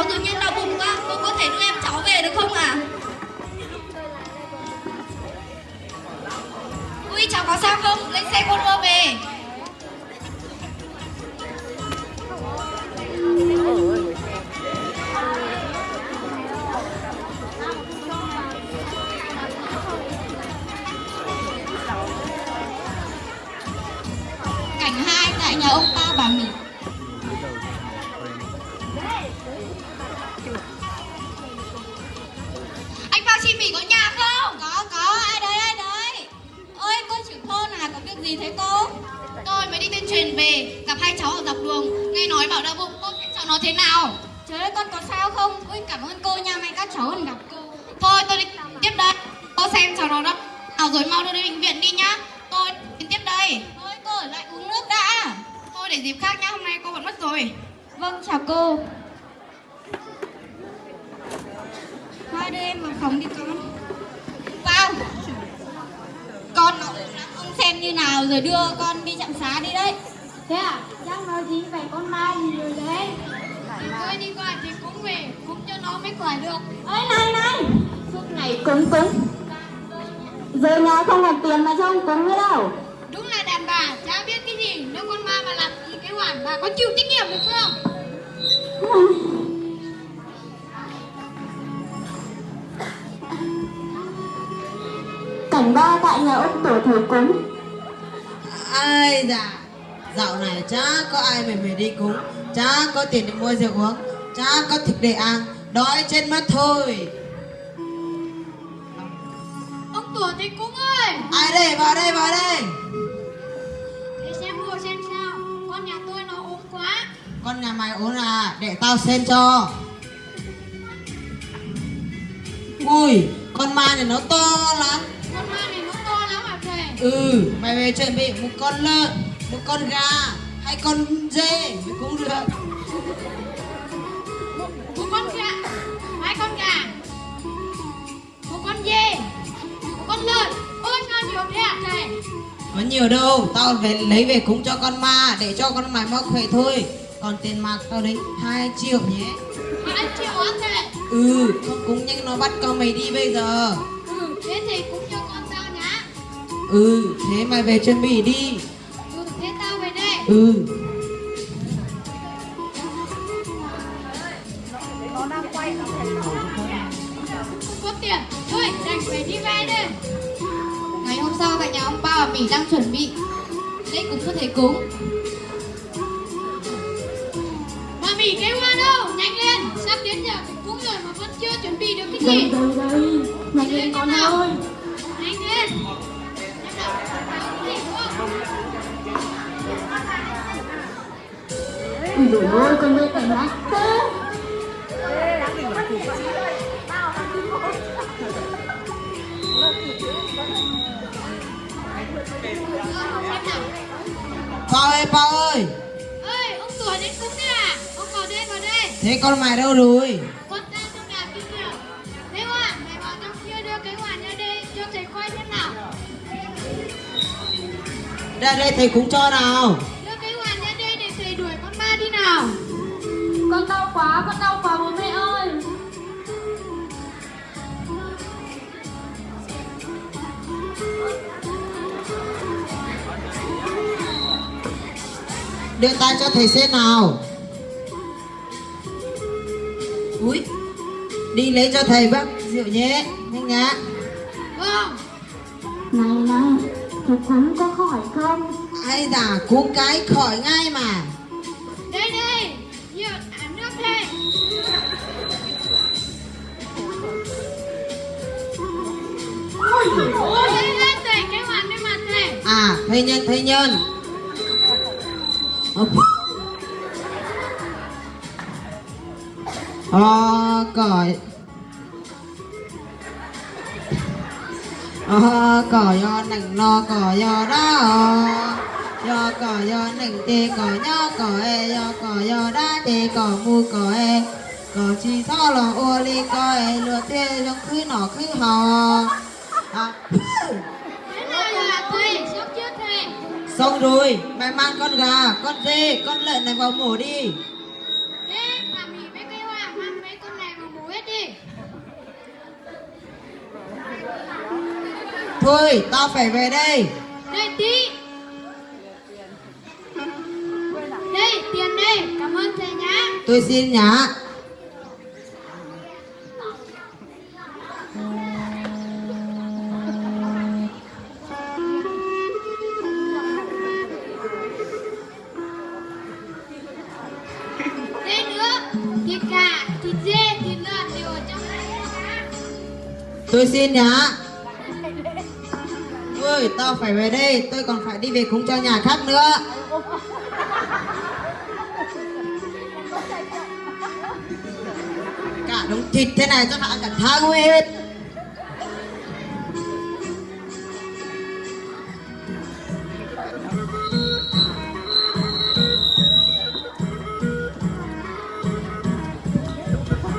tự nhiên đau bụng quá, cô có thể đưa em cháu về được không ạ? Ui, cháu có sao không? Lên xe cô đưa về. Cảnh 2 tại nhà ông ta bà Mỹ. Anh Bao chị Mỹ có nhà không? Có, ai đấy? Ơi, cô trưởng thôn à, có việc gì thế cô? Tôi mới đi tuyên truyền về, gặp hai cháu ở dọc đường, nghe nói bảo đau bụng, cô xem cháu nó thế nào? Trời ơi, con có sao không? Ui, cảm ơn cô nha, may các cháu còn gặp cô. Thôi, tôi đi tiếp đây. Cô xem cháu nó đó. Nào rồi mau đưa đến bệnh viện đi nhá. Tôi đi tiếp đây. Thôi, cô ở lại uống nước đã. Thôi để dịp khác nhá, hôm nay cô vẫn mất rồi. Vâng, chào cô. Thôi đưa em vào phòng đi con. Vào. Con nó ốm lắm, ông xem như nào rồi đưa con đi trạm xá đi đấy. Thế à? Chắc nói gì phải con ma gì rồi đấy. Thì thôi đi qua thì cũng về, cũng cho nó mới khỏe được. Ơi này, suốt ngày cúng. Giờ nhà không còn tiền mà cho ông cúng nữa đâu. Đúng là đàn bà, chả biết cái gì. Nếu con ma mà làm gì cái hoàn, bà có chịu trách nhiệm được không? Cảnh 3 tại nhà ông tổ thầy cúng. Ai dạ, dạo này chả có ai về đi cúng, chả có tiền để mua rượu uống, chả có thịt để ăn, đói chết mất thôi. Ông tổ thầy cúng ơi! Ai đây, vào đây. Để xem mua xem sao. Con nhà tôi nó ốm quá. Con nhà mày ốm à, để tao xem cho. Ui, con ma này nó to lắm. Con ma này nó to lắm à thầy? Mày về chuẩn bị một con lợn, một con gà, hay con dê cũng được. Một con gà, hai con gà, một con dê, một con lợn. Ôi sao nhiều thế hả thầy? Có nhiều đâu, tao về lấy về cúng cho con ma để cho con mày mau khỏe thôi. Còn tiền mặt tao lấy 2 triệu nhé. 2 triệu hả thầy? Không cúng nhưng nó bắt con mày đi bây giờ. Thế thì cũng cho con sao nhá. Thế mày về chuẩn bị đi. Thế tao về đây. Không có tiền, thôi đành phải đi về đây. Ngày hôm sau tại nhà ông Bao và Mỹ đang chuẩn bị lễ cúng cho thầy cúng. Bà Mỹ kêu qua đâu, nhanh lên, sắp đến giờ phải cúng rồi mà vẫn chưa chuẩn bị được cái gì. Đây, nhanh lên con ơi. Nhanh lên. Em nào, cái gì không? Ui dồi ôi, con mê cảnh ác thế. Bao ơi. Ơi, ông tuổi đến cúng đấy à? Ông vào đây. Thế con mày đâu rồi? Con ta trong nhà kia kìa. Thế Hoàn, mày vào trong kia đưa cái Hoàn ra đây cho thầy coi xem nào. Ra đây thầy cúng cho nào. Đưa cái Hoàn ra đây để thầy đuổi con ma đi nào. Con đau quá bố mẹ ơi. Đưa tay cho thầy xem nào. Úi, đi lấy cho thầy bác rượu nhé, nhanh nhá. Vâng. Này, thầy cúng có khỏi không? Ai da, cúng cái khỏi ngay mà. Đây, nhiều nước đây. Ôi, lên thầy, cái Hoàn lên mặt thầy. À, thầy nhân. Cỏ do nặng no cỏ do đó do cỏ do nặng tê cỏ nhó cỏ e do cỏ do đá tê cỏ mu cỏ e cỏ chi so lò ô li cỏ e lừa tê trong khứ nọ khứ hò. Thế nào là thầy, xong chưa thầy? Xong rồi, mày mang con gà, con dê, con lợn này vào mổ đi. Thế bà Mỹ với cây Hoàn mang thôi, tao phải về đây. Đây tí. Đây, tiền đây, cảm ơn thầy nhá. Tôi xin nhá. Đây nữa, thịt gà, thịt dê, thịt lợn đều ở trong này. Tôi xin nhá. Ôi, tao phải về đây, tôi còn phải đi về cúng cho nhà khác nữa. Cả đống thịt thế này chắc là cả tháng mới hết.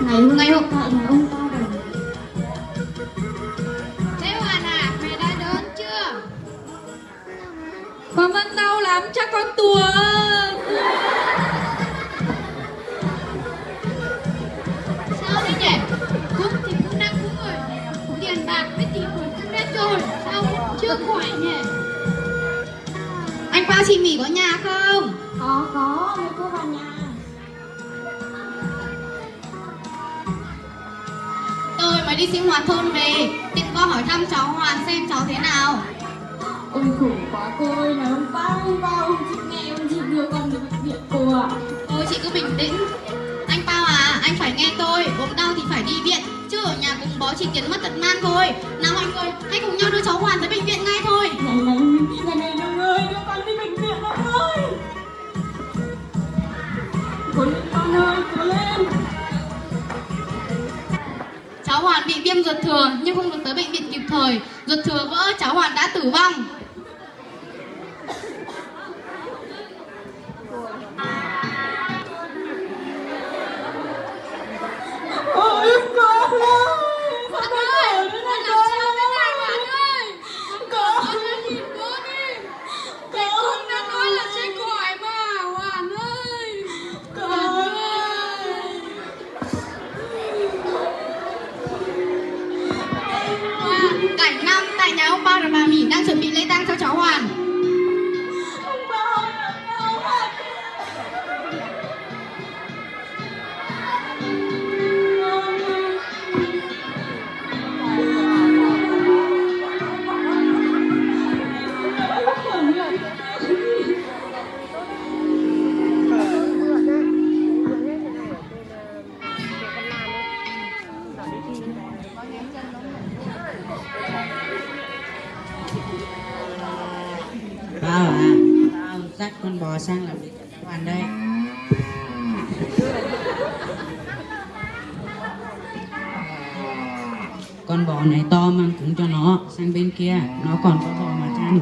Ngày hôm tại nhà ông ta rồi. Thế Hoàn à, mẹ đã đón chưa? Con vẫn đau lắm, chắc con tùa. Sao đấy nhỉ? Cúng thì cũng đang cúng rồi. Tiền bạc với tiền rồi cũng đã rồi. Sao vẫn chưa khỏi nhỉ? Anh Bao chị Mỹ có nhà không? Có, mấy cô vào nhà. Tôi mới đi sinh hoạt thôn về, tiện qua hỏi thăm cháu Hoàn xem cháu thế nào. Ôi khổ quá cô ơi, là ông Bao ông chị nghe ông chị đưa con đến bệnh viện cô ạ. Thôi chị cứ bình tĩnh. Anh Bao à, anh phải nghe tôi, ốm đau thì phải đi viện, chứ ở nhà cùng bó chỉ kiến mất tật mang thôi. Nào mọi người, hãy cùng nhau đưa cháu Hoàn tới bệnh viện ngay thôi. Này Đông ơi, đưa con đi bệnh viện Đông ơi. Cố lên con ơi, cố lên. Cháu Hoàn bị viêm ruột thừa nhưng không được tới bệnh viện kịp thời, ruột thừa vỡ, cháu Hoàn đã tử vong. Ôi con ơi, Con ơi, con làm sao thế này Hoàn ơi? con Nhìn bố đi. con Con đã nói là sẽ khỏi mà, Hoàn ơi. con ơi. Cảnh năm tại nhà ông Bao và bà Mỹ đang chuẩn bị lễ tang cho cháu Hoàn. Ông Bao làm nhau hả? Bao à, tao dắt con bò sang làm việc cho các bạn đây. Con bò này to mang cúng cho nó, sang bên kia, nó còn có bò mà chăn.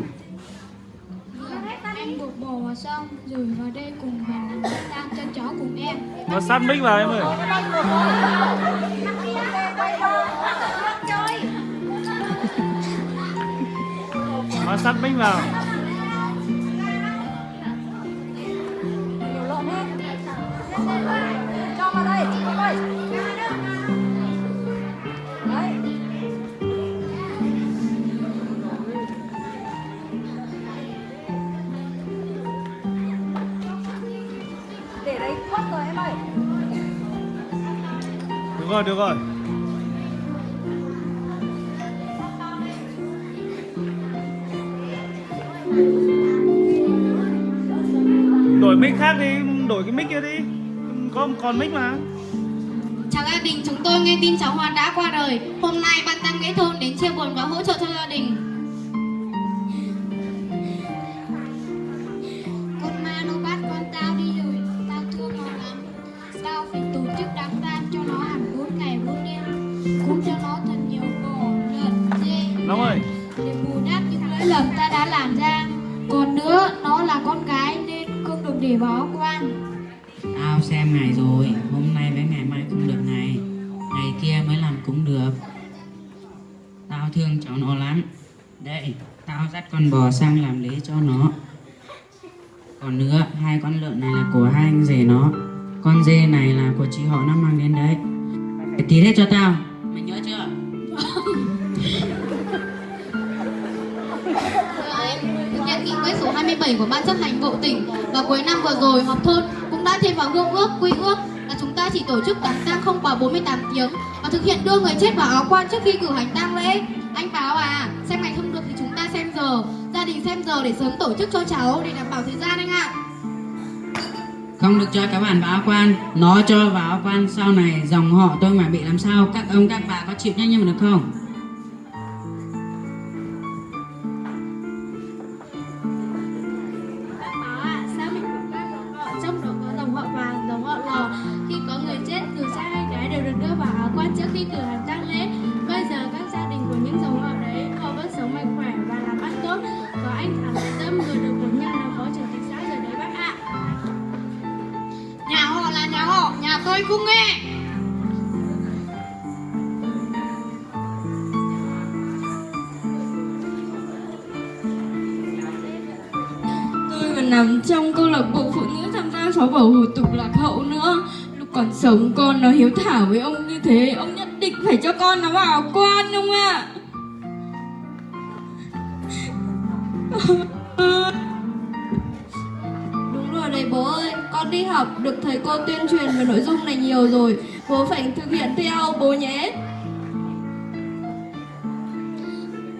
Anh buộc bò vào xong rồi vào đây cùng mình làm lễ tang cho cháu cùng em. Nó sát mic vào em ơi. Nó sát mic vào. Cho vào đây, ơi. Đấy. Để đấy khuất rồi em ơi. Được rồi, được rồi. Đổi mic khác đi, đổi cái mic kia đi. Có còn mic mà. Chào gia đình, chúng tôi nghe tin cháu Hoàn đã qua đời. Hôm nay ban tang lễ thôn đến chia buồn và hỗ trợ cho gia đình. Con ma nó bắt con tao đi rồi, tao thương nó lắm. Tao phải tổ chức đám tang cho nó hẳn 4 ngày 4 đêm, cúng cho nó thật nhiều bò, lợn, dê, Long ơi. để bù đắp những lỗi lầm ta đã làm ra. Còn nữa, nó là con gái nên không được để báo quan. Tao xem ngày rồi, hôm nay với ngày mai không được ngày, ngày kia mới làm cúng được. Tao thương cháu nó lắm. Đây, tao dắt con bò sang làm lễ cho nó. Còn nữa, 2 con lợn này là của 2 anh rể nó. Con dê này là của chị họ nó mang đến đấy. Phải tí hết cho tao, mày nhớ chưa? số 27 của Ban chấp hành Bộ tỉnh và cuối năm vừa rồi họp thôn cũng đã thêm vào hương ước, quy ước là chúng ta chỉ tổ chức đám tang không quá 48 tiếng và thực hiện đưa người chết vào áo quan trước khi cử hành tang lễ. Anh Báo à, xem ngày không được thì chúng ta xem giờ, gia đình xem giờ để sớm tổ chức cho cháu để đảm bảo thời gian anh ạ. Không được cho các bạn vào áo quan. Nó cho vào áo quan sau này dòng họ tôi mà bị làm sao, các ông các bà có chịu trách nhiệm được không? Báo ạ, sao mình cũng các dòng họ, trong đó có dòng họ Vàng, dòng họ Lò. Khi có người chết, dù trai hay gái đều được đưa vào áo quan trước khi cử hành tang lễ. Bây giờ các gia đình của những dòng họ đấy, họ vẫn sống mạnh khỏe và làm ăn tốt. Có anh Thảo Lệ Tâm vừa được bổ nhiệm làm phó trưởng thị xã rồi đấy bác ạ. Nhà họ là nhà họ, nhà tôi cũng nghe. Tôi còn nằm trong câu lạc bộ phụ nữ tham gia xóa bỏ hủ tục lạc hậu nữa. Lúc còn sống con nó hiếu thảo với ông như thế, ông nhất định phải cho con nó vào áo quan ông ạ. Đúng rồi đấy bố ơi, con đi học được thầy cô tuyên truyền về nội dung này nhiều rồi. Bố phải thực hiện theo bố nhé.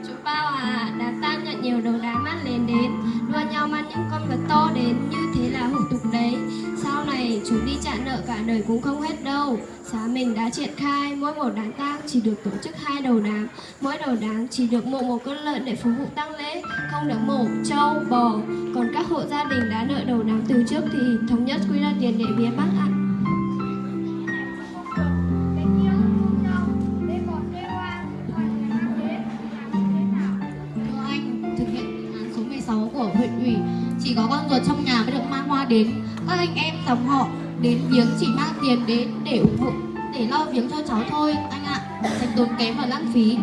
Chú Bao à, đám tang nhận nhiều đầu đá mắt lên đến, đua nhau mang những con vật to đến, như thế là hủ tục đấy. Sau này chúng đi trả nợ cả đời cũng không hết đâu. Xã mình đã triển khai mỗi một đám tang chỉ được tổ chức 2 đầu đám, mỗi đầu đám chỉ được mổ một con lợn để phục vụ tang lễ, không được mổ trâu bò. Còn các hộ gia đình đã nợ đầu đám từ trước thì thống nhất quy ra tiền để biếng bác ạ. Thưa anh, thực hiện phương án số 16 của huyện ủy, chỉ có con ruột trong nhà mới được mang hoa đến. Các anh em dòng họ đến viếng chỉ mang tiền đến để ủng hộ, để lo viếng cho cháu thôi anh ạ, tránh tốn kém và lãng phí.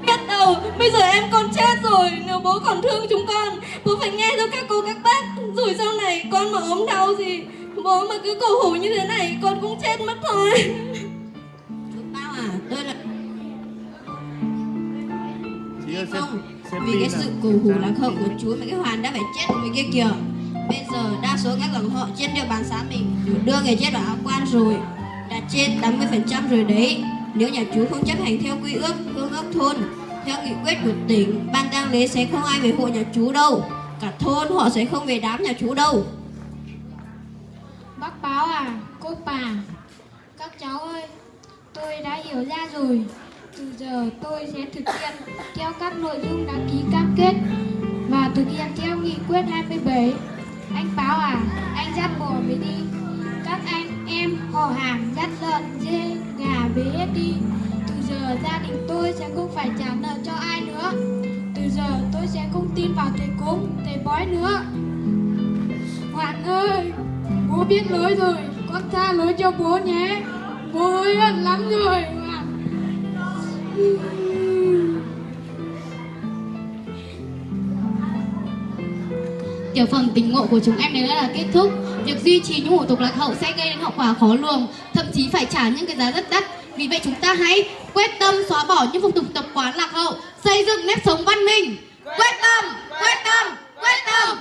Biết đâu, bây giờ em con chết rồi, nếu bố còn thương chúng con, bố phải nghe theo các cô các bác. Rồi sau này con mà ốm đau gì, bố mà cứ cổ hủ như thế này, con cũng chết mất thôi. Chú Bao à, tôi là Chị ơi, không, xem vì tin cái à. sự cổ hủ lạc hậu của chú mà cái Hoàn đã phải chết vì kia kìa. Bây giờ đa số các dòng họ trên địa bàn xã mình đều đưa người chết vào áo quan rồi, đã trên 80% rồi đấy. Nếu nhà chú không chấp hành theo quy ước, hương ước thôn, theo nghị quyết của tỉnh, ban tang lễ sẽ không ai về hộ nhà chú đâu. Cả thôn họ sẽ không về đám nhà chú đâu. Bác Báo à, cô bà, các cháu ơi, tôi đã hiểu ra rồi. Từ giờ tôi sẽ thực hiện theo các nội dung đã ký cam kết và thực hiện theo nghị quyết 27. Anh Báo à, anh dắt bò về đi. Các anh em họ hàng dắt lợn, dê, gà về hết đi. Từ giờ gia đình tôi sẽ không phải trả nợ cho ai nữa. Từ giờ tôi sẽ không tin vào thầy cúng, thầy bói nữa. Hoàng ơi, bố biết lỗi rồi, con tha lỗi cho bố nhé. Bố hối hận lắm rồi. Tiểu phẩm tình ngộ của chúng em đến đây là kết thúc. Việc duy trì những hủ tục lạc hậu sẽ gây đến hậu quả khó lường, thậm chí phải trả những cái giá rất đắt. Vì vậy chúng ta hãy quyết tâm xóa bỏ những phong tục tập quán lạc hậu, xây dựng nếp sống văn minh. Quyết tâm, quyết tâm, quyết tâm.